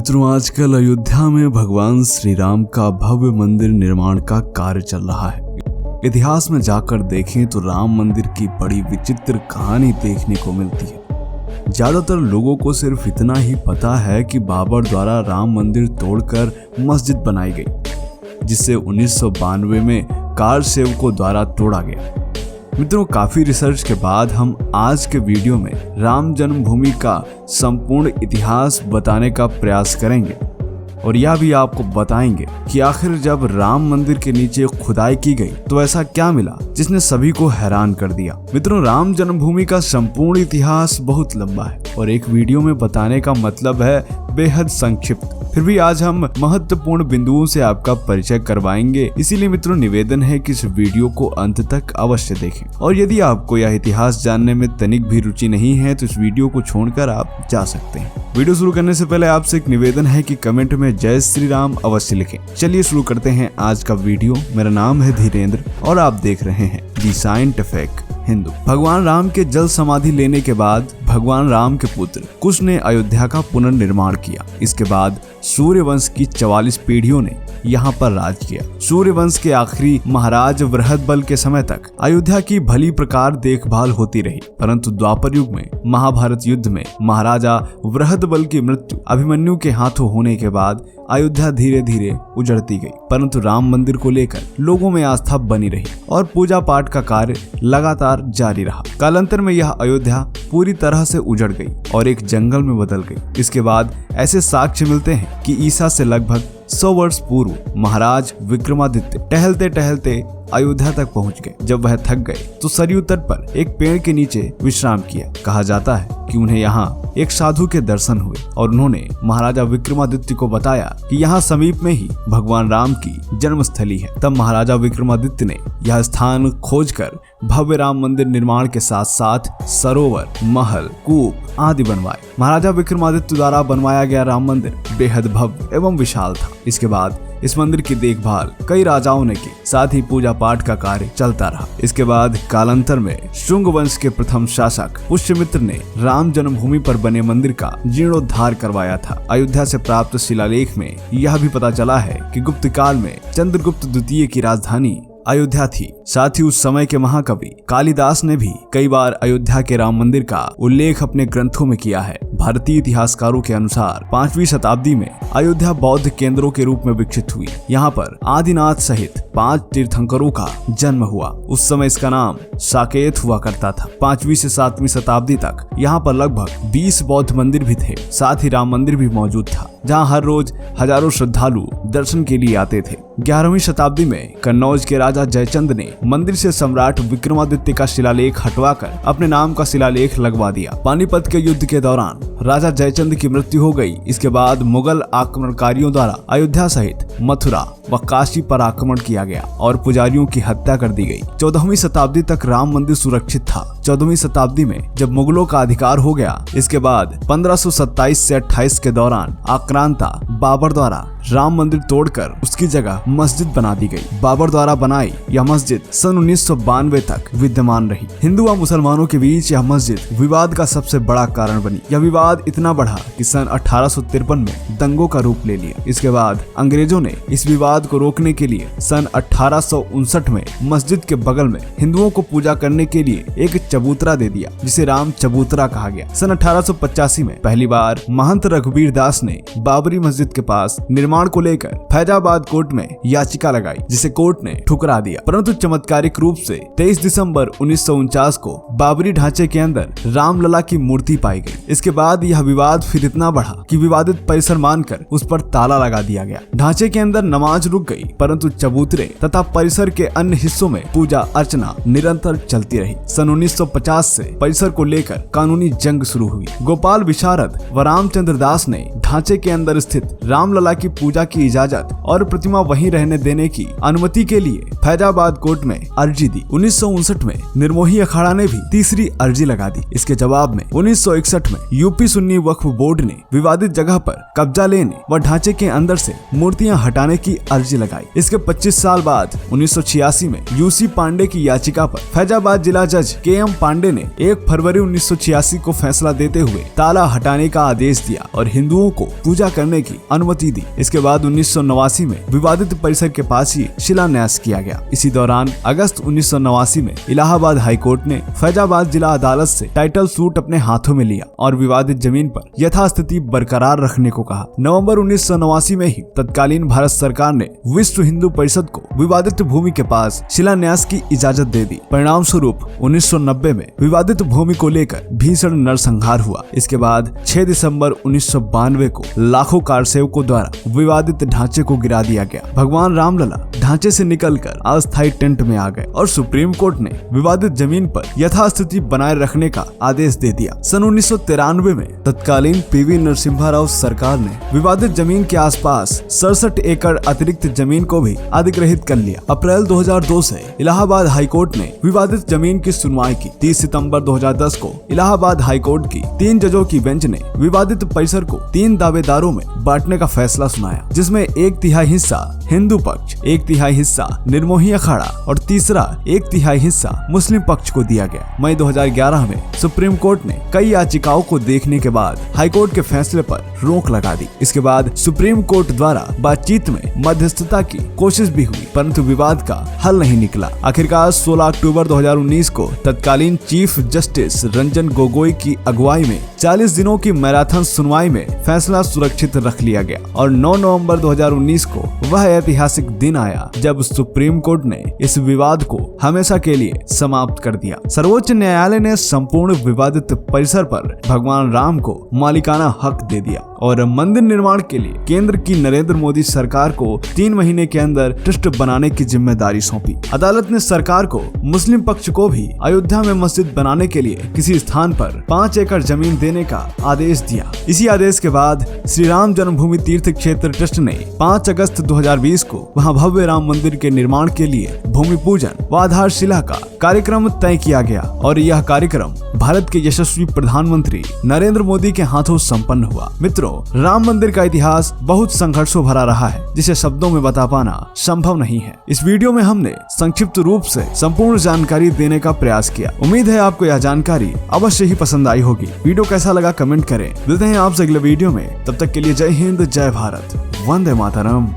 मित्रों, आजकल अयोध्या में भगवान श्री राम का भव्य मंदिर निर्माण का कार्य चल रहा है। इतिहास में जाकर देखें तो राम मंदिर की बड़ी विचित्र कहानी देखने को मिलती है। ज्यादातर लोगों को सिर्फ इतना ही पता है कि बाबर द्वारा राम मंदिर तोड़कर मस्जिद बनाई गई, जिसे 1992 में कार सेवकों द्वारा तोड़ा गया। मित्रों, काफी रिसर्च के बाद हम आज के वीडियो में राम जन्मभूमि का संपूर्ण इतिहास बताने का प्रयास करेंगे और यह भी आपको बताएंगे कि आखिर जब राम मंदिर के नीचे खुदाई की गई तो ऐसा क्या मिला जिसने सभी को हैरान कर दिया। मित्रों, राम जन्मभूमि का संपूर्ण इतिहास बहुत लंबा है और एक वीडियो में बताने का मतलब है बेहद संक्षिप्त। फिर भी आज हम महत्वपूर्ण बिंदुओं से आपका परिचय करवाएंगे, इसीलिए मित्रों निवेदन है कि इस वीडियो को अंत तक अवश्य देखें। और यदि आपको यह इतिहास जानने में तनिक भी रुचि नहीं है तो इस वीडियो को छोड़कर आप जा सकते हैं। वीडियो शुरू करने से पहले आपसे एक निवेदन है कि कमेंट में जय श्री राम अवश्य लिखें। चलिए शुरू करते हैं आज का वीडियो। मेरा नाम है धीरेन्द्र और आप देख रहे हैं दी साइंटिफिक हिंदू। भगवान राम के जल समाधि लेने के बाद भगवान राम के पुत्र कुश ने अयोध्या का पुनर्निर्माण किया। इसके बाद सूर्य वंश की 44 पीढ़ियों ने यहाँ पर राज किया। सूर्य वंश के आखिरी महाराज वृहदबल के समय तक अयोध्या की भली प्रकार देखभाल होती रही, परंतु द्वापर युग में महाभारत युद्ध में महाराजा वृहदबल की मृत्यु अभिमन्यु के हाथों होने के बाद अयोध्या धीरे धीरे उजड़ती गई। परंतु राम मंदिर को लेकर लोगों में आस्था बनी रही और पूजा पाठ का कार्य लगातार जारी रहा। कालांतर में यह अयोध्या पूरी तरह से उजड़ गई और एक जंगल में बदल गई। इसके बाद ऐसे साक्ष्य मिलते हैं कि ईसा से लगभग 100 वर्ष पूर्व महाराज विक्रमादित्य टहलते टहलते अयोध्या तक पहुंच गए। जब वह थक गए तो सरयू तट पर एक पेड़ के नीचे विश्राम किया। कहा जाता है कि उन्हें यहाँ एक साधु के दर्शन हुए और उन्होंने महाराजा विक्रमादित्य को बताया कि यहाँ समीप में ही भगवान राम की जन्मस्थली है। तब महाराजा विक्रमादित्य ने यह स्थान खोजकर भव्य राम मंदिर निर्माण के साथ साथ सरोवर, महल, कूप आदि बनवाए। महाराजा विक्रमादित्य द्वारा बनवाया गया राम मंदिर बेहद भव्य एवं विशाल था। इसके बाद इस मंदिर की देखभाल कई राजाओं ने की, साथ ही पूजा पाठ का कार्य चलता रहा। इसके बाद कालांतर में शुंग वंश के प्रथम शासक पुष्यमित्र ने राम जन्मभूमि पर बने मंदिर का जीर्णोद्धार करवाया था। अयोध्या से प्राप्त शिलालेख में यह भी पता चला है कि गुप्त काल में चंद्रगुप्त द्वितीय की राजधानी अयोध्या थी। साथ ही उस समय के महाकवि कालिदास ने भी कई बार अयोध्या के राम मंदिर का उल्लेख अपने ग्रंथों में किया है। भारतीय इतिहासकारों के अनुसार 5वीं शताब्दी में अयोध्या बौद्ध केंद्रों के रूप में विकसित हुई। यहाँ पर आदिनाथ सहित 5 तीर्थंकरों का जन्म हुआ। उस समय इसका नाम साकेत हुआ करता था। 5वीं से 7वीं शताब्दी तक यहाँ पर लगभग 20 बौद्ध मंदिर भी थे। साथ ही राम मंदिर भी मौजूद था, जहाँ हर रोज हजारों श्रद्धालु दर्शन के लिए आते थे। 11वीं शताब्दी में कन्नौज के राजा जयचंद ने मंदिर से सम्राट विक्रमादित्य का शिलालेख हटवाकर अपने नाम का शिलालेख लगवा दिया। पानीपत के युद्ध के दौरान राजा जयचंद की मृत्यु हो गई। इसके बाद मुगल आक्रमणकारियों द्वारा अयोध्या सहित मथुरा व काशी पर आक्रमण किया गया और पुजारियों की हत्या कर दी गई। 14वीं शताब्दी तक राम मंदिर सुरक्षित था। 14वीं शताब्दी में जब मुगलों का अधिकार हो गया, इसके बाद 1527 से 28 के दौरान आक्रांता बाबर द्वारा राम मंदिर तोड़कर उसकी जगह मस्जिद बना दी गई। बाबर द्वारा बनाई यह मस्जिद सन 1992 तक विद्यमान रही। हिंदू व मुसलमानों के बीच यह मस्जिद विवाद का सबसे बड़ा कारण बनी। यह विवाद इतना बढ़ा कि सन 1853 में दंगों का रूप ले लिया। इसके बाद अंग्रेजों ने इस विवाद को रोकने के लिए सन 1859 में मस्जिद के बगल में हिंदुओं को पूजा करने के लिए एक चबूतरा दे दिया, जिसे राम चबूतरा कहा गया। सन 1885 में पहली बार महंत रघुबीर दास ने बाबरी मस्जिद के पास निर्माण को लेकर फैजाबाद कोर्ट में याचिका लगाई, जिसे कोर्ट ने ठुकरा दिया। परंतु चमत्कारिक रूप से 23 दिसंबर 1949 को बाबरी ढांचे के अंदर रामलला की मूर्ति पाई गई। इसके बाद यह विवाद फिर इतना बढ़ा कि विवादित परिसर मानकर उस पर ताला लगा दिया गया। ढांचे के अंदर नमाज रुक गई, परंतु चबूतरे तथा परिसर के अन्य हिस्सों में पूजा अर्चना निरंतर चलती रही। सन 1950 से परिसर को लेकर कानूनी जंग शुरू हुई। गोपाल विशारद व रामचंद्र दास ने ढांचे के अंदर स्थित रामलला की पूजा की इजाजत और प्रतिमा वहीं रहने देने की अनुमति के लिए फैजाबाद कोर्ट में अर्जी दी। 1959 में निर्मोही अखाड़ा ने भी तीसरी अर्जी लगा दी। इसके जवाब में 1961 में यूपी सुन्नी वक्फ बोर्ड ने विवादित जगह पर कब्जा लेने व ढांचे के अंदर से मूर्तियां हटाने की अर्जी लगाई। इसके 25 साल बाद 1986 में यूसी पांडे की याचिका पर फैजाबाद जिला जज KM पांडे ने 1 फरवरी 1986 को फैसला देते हुए ताला हटाने का आदेश दिया और हिंदुओं को पूजा पूजा करने की अनुमति दी। इसके बाद 1989 में विवादित परिसर के पास ही शिलान्यास किया गया। इसी दौरान अगस्त 1989 में इलाहाबाद हाईकोर्ट ने फैजाबाद जिला अदालत से टाइटल सूट अपने हाथों में लिया और विवादित जमीन पर यथास्थिति बरकरार रखने को कहा। नवंबर 1989 में ही तत्कालीन भारत सरकार ने विश्व हिंदू परिषद को विवादित भूमि के पास शिलान्यास की इजाजत दे दी। परिणाम स्वरूप 1990 में विवादित भूमि को लेकर भीषण नरसंहार हुआ। इसके बाद 6 दिसंबर 1992 को लाखों कारसेवकों द्वारा विवादित ढांचे को गिरा दिया गया। भगवान रामलला ढांचे से निकलकर अस्थायी टेंट में आ गए और सुप्रीम कोर्ट ने विवादित जमीन पर यथास्थिति बनाए रखने का आदेश दे दिया। सन 1993 में तत्कालीन पीवी नरसिम्हा राव सरकार ने विवादित जमीन के आसपास 67 एकड़ अतिरिक्त जमीन को भी अधिग्रहित कर लिया। अप्रैल 2002 से इलाहाबाद हाईकोर्ट ने विवादित जमीन की सुनवाई की। 30 सितंबर 2010 को इलाहाबाद हाईकोर्ट की 3 जजों की बेंच ने विवादित परिसर को 3 दावेदारों में बांटने का फैसला सुनाया, जिसमें 1/3 हिस्सा हिंदू पक्ष, 1/3 हिस्सा निर्मोही अखाड़ा और तीसरा 1/3 हिस्सा मुस्लिम पक्ष को दिया गया। मई 2011 में सुप्रीम कोर्ट ने कई याचिकाओं को देखने के बाद हाईकोर्ट के फैसले पर रोक लगा दी। इसके बाद सुप्रीम कोर्ट द्वारा बातचीत में मध्यस्थता की कोशिश भी हुई, परंतु विवाद का हल नहीं निकला। आखिरकार 16 अक्टूबर 2019 को तत्कालीन चीफ जस्टिस रंजन गोगोई की अगुवाई में 40 दिनों की मैराथन सुनवाई में फैसला सुरक्षित रख लिया गया और 9 नवंबर 2019 को वह ऐतिहासिक दिन आया जब सुप्रीम कोर्ट ने इस विवाद को हमेशा के लिए समाप्त कर दिया। सर्वोच्च न्यायालय ने संपूर्ण विवादित परिसर पर भगवान राम को मालिकाना हक दे दिया और मंदिर निर्माण के लिए केंद्र की नरेंद्र मोदी सरकार को 3 महीने के अंदर ट्रस्ट बनाने की जिम्मेदारी सौंपी। अदालत ने सरकार को मुस्लिम पक्ष को भी अयोध्या में मस्जिद बनाने के लिए किसी स्थान पर 5 एकड़ जमीन देने का आदेश दिया। इसी आदेश के बाद श्री राम जन्मभूमि तीर्थ क्षेत्र ट्रस्ट ने 5 अगस्त 2020 को वहां भव्य राम मंदिर के निर्माण के लिए भूमि पूजन व आधारशिला का कार्यक्रम तय किया गया और यह कार्यक्रम भारत के यशस्वी प्रधानमंत्री नरेंद्र मोदी के हाथों संपन्न हुआ। मित्रों, राम मंदिर का इतिहास बहुत संघर्षों भरा रहा है, जिसे शब्दों में बता पाना संभव नहीं है। इस वीडियो में हमने संक्षिप्त रूप से संपूर्ण जानकारी देने का प्रयास किया। उम्मीद है आपको यह जानकारी अवश्य ही पसंद आई होगी। वीडियो कैसा लगा कमेंट करें। मिलते हैं आपसे अगले वीडियो में, तब तक के लिए जय हिंद, जय भारत, वंदे मातरम।